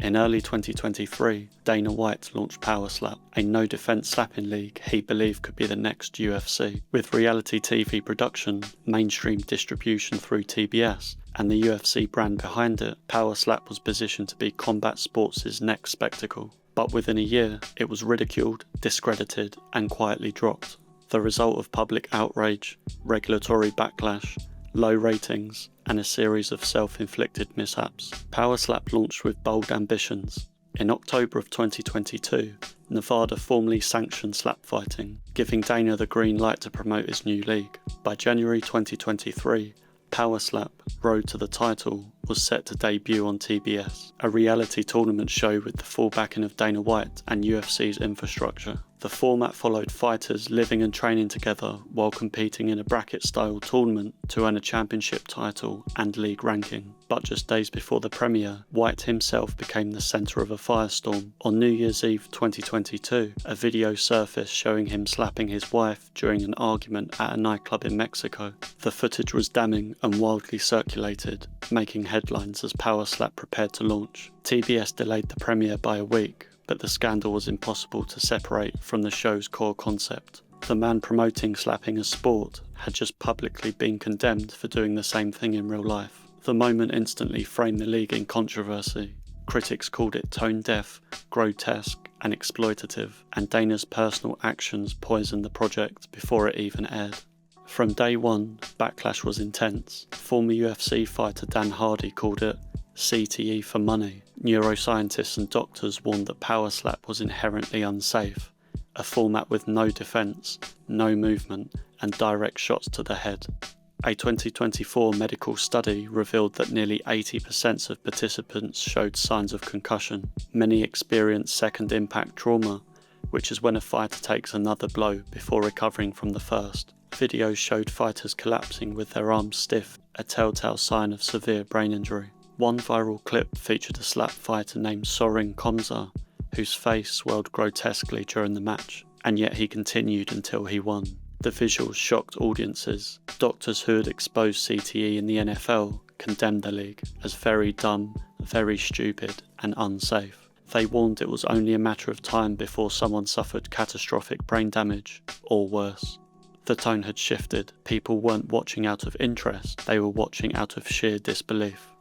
In early 2023, Dana White launched Power Slap, a no-defense slapping league he believed could be the next UFC. With reality TV production, mainstream distribution through TBS, and the UFC brand behind it, Power Slap was positioned to be combat sports' next spectacle. But within a year, it was ridiculed, discredited, and quietly dropped. The result of public outrage, regulatory backlash, low ratings, and a series of self-inflicted mishaps. Power Slap launched with bold ambitions. In October of 2022, Nevada formally sanctioned slap fighting, giving Dana the green light to promote his new league. By January 2023, Power Slap, Road to the Title, was set to debut on TBS, a reality tournament show with the full backing of Dana White and UFC's infrastructure. The format followed fighters living and training together while competing in a bracket-style tournament to earn a championship title and league ranking. But just days before the premiere, White himself became the centre of a firestorm. On New Year's Eve 2022, a video surfaced showing him slapping his wife during an argument at a nightclub in Mexico. The footage was damning and wildly circulated, making headlines as Power Slap prepared to launch. TBS delayed the premiere by a week, but the scandal was impossible to separate from the show's core concept. The man promoting slapping as sport had just publicly been condemned for doing the same thing in real life. The moment instantly framed the league in controversy. Critics called it tone-deaf, grotesque, and exploitative, and Dana's personal actions poisoned the project before it even aired. From day one, backlash was intense. Former UFC fighter Dan Hardy called it CTE for money. Neuroscientists and doctors warned that Power Slap was inherently unsafe, a format with no defense, no movement, and direct shots to the head. A 2024 medical study revealed that nearly 80% of participants showed signs of concussion. Many experienced second impact trauma, which is when a fighter takes another blow before recovering from the first. Videos showed fighters collapsing with their arms stiff, a telltale sign of severe brain injury. One viral clip featured a slap fighter named Sorin Komza, whose face swelled grotesquely during the match, and yet he continued until he won. The visuals shocked audiences. Doctors who had exposed CTE in the NFL condemned the league as very dumb, very stupid, and unsafe. They warned it was only a matter of time before someone suffered catastrophic brain damage, or worse. The tone had shifted. People weren't watching out of interest, they were watching out of sheer disbelief.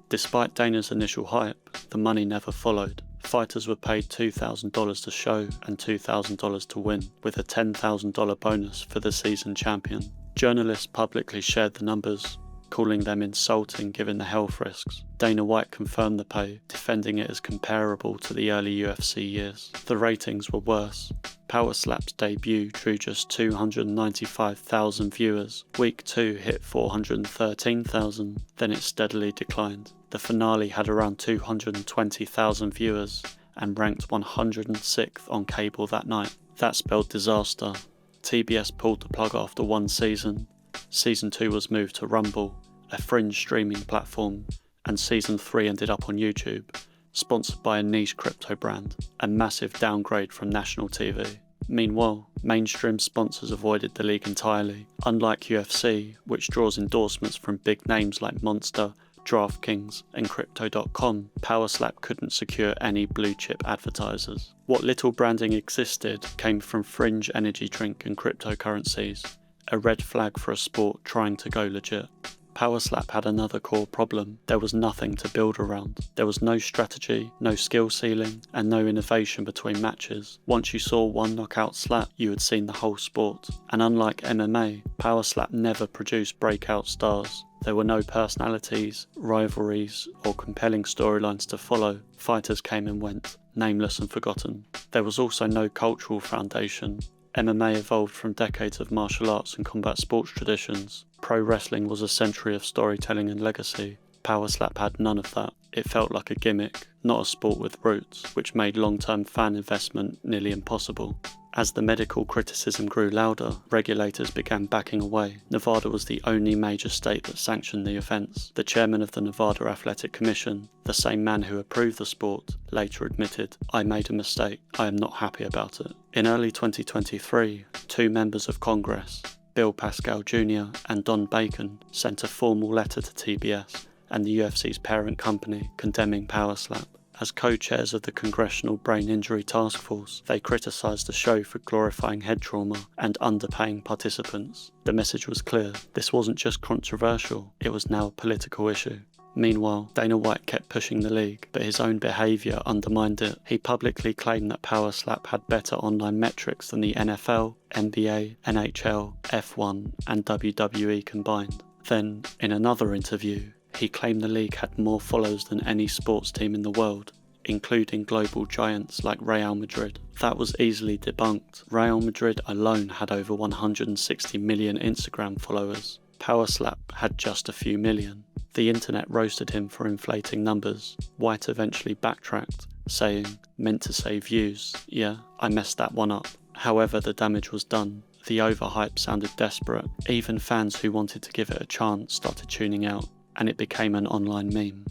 Despite Dana's initial hype, the money never followed. Fighters were paid $2,000 to show and $2,000 to win, with a $10,000 bonus for the season champion. Journalists publicly shared the numbers, calling them insulting given the health risks. Dana White confirmed the pay, defending it as comparable to the early UFC years. The ratings were worse. Power Slap's debut drew just 295,000 viewers. Week 2 hit 413,000, then it steadily declined. The finale had around 220,000 viewers and ranked 106th on cable that night. That spelled disaster. TBS pulled the plug after one season. Season 2 was moved to Rumble, a fringe streaming platform, and Season 3 ended up on YouTube, sponsored by a niche crypto brand, a massive downgrade from national TV. Meanwhile, mainstream sponsors avoided the league entirely. Unlike UFC, which draws endorsements from big names like Monster, DraftKings, and Crypto.com, Power Slap couldn't secure any blue-chip advertisers. What little branding existed came from fringe energy drink and cryptocurrencies, a red flag for a sport trying to go legit. Power Slap had another core problem. There was nothing to build around. There was no strategy, no skill ceiling, and no innovation between matches. Once you saw one knockout slap, you had seen the whole sport. And unlike MMA, Power Slap never produced breakout stars. There were no personalities, rivalries, or compelling storylines to follow. Fighters came and went, nameless and forgotten. There was also no cultural foundation. MMA evolved from decades of martial arts and combat sports traditions. Pro wrestling was a century of storytelling and legacy. Power Slap had none of that. It felt like a gimmick, not a sport with roots, which made long-term fan investment nearly impossible. As the medical criticism grew louder, regulators began backing away. Nevada was the only major state that sanctioned the events. The chairman of the Nevada Athletic Commission, the same man who approved the sport, later admitted, "I made a mistake. I am not happy about it." In early 2023, two members of Congress, Bill Pascal Jr. and Don Bacon, sent a formal letter to TBS and the UFC's parent company condemning Power Slap. As co-chairs of the Congressional Brain Injury Task Force, they criticised the show for glorifying head trauma and underpaying participants. The message was clear: this wasn't just controversial, it was now a political issue. Meanwhile, Dana White kept pushing the league, but his own behaviour undermined it. He publicly claimed that Power Slap had better online metrics than the NFL, NBA, NHL, F1 and WWE combined. Then, in another interview, he claimed the league had more followers than any sports team in the world, including global giants like Real Madrid. That was easily debunked. Real Madrid alone had over 160 million Instagram followers. Power Slap had just a few million. The internet roasted him for inflating numbers. White eventually backtracked, saying, "Meant to say views. Yeah, I messed that one up." However, the damage was done. The overhype sounded desperate. Even fans who wanted to give it a chance started tuning out, and it became an online meme.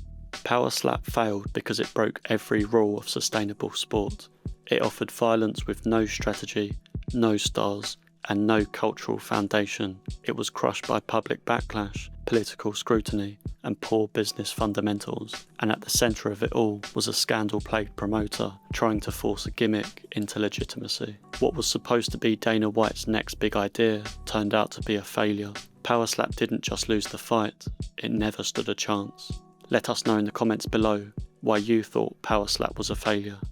Power Slap failed because it broke every rule of sustainable sport. It offered violence with no strategy, no stars, and no cultural foundation. It was crushed by public backlash, political scrutiny, and poor business fundamentals. And at the centre of it all was a scandal-plagued promoter trying to force a gimmick into legitimacy. What was supposed to be Dana White's next big idea turned out to be a failure. Power Slap didn't just lose the fight, it never stood a chance. Let us know in the comments below why you thought Power Slap was a failure.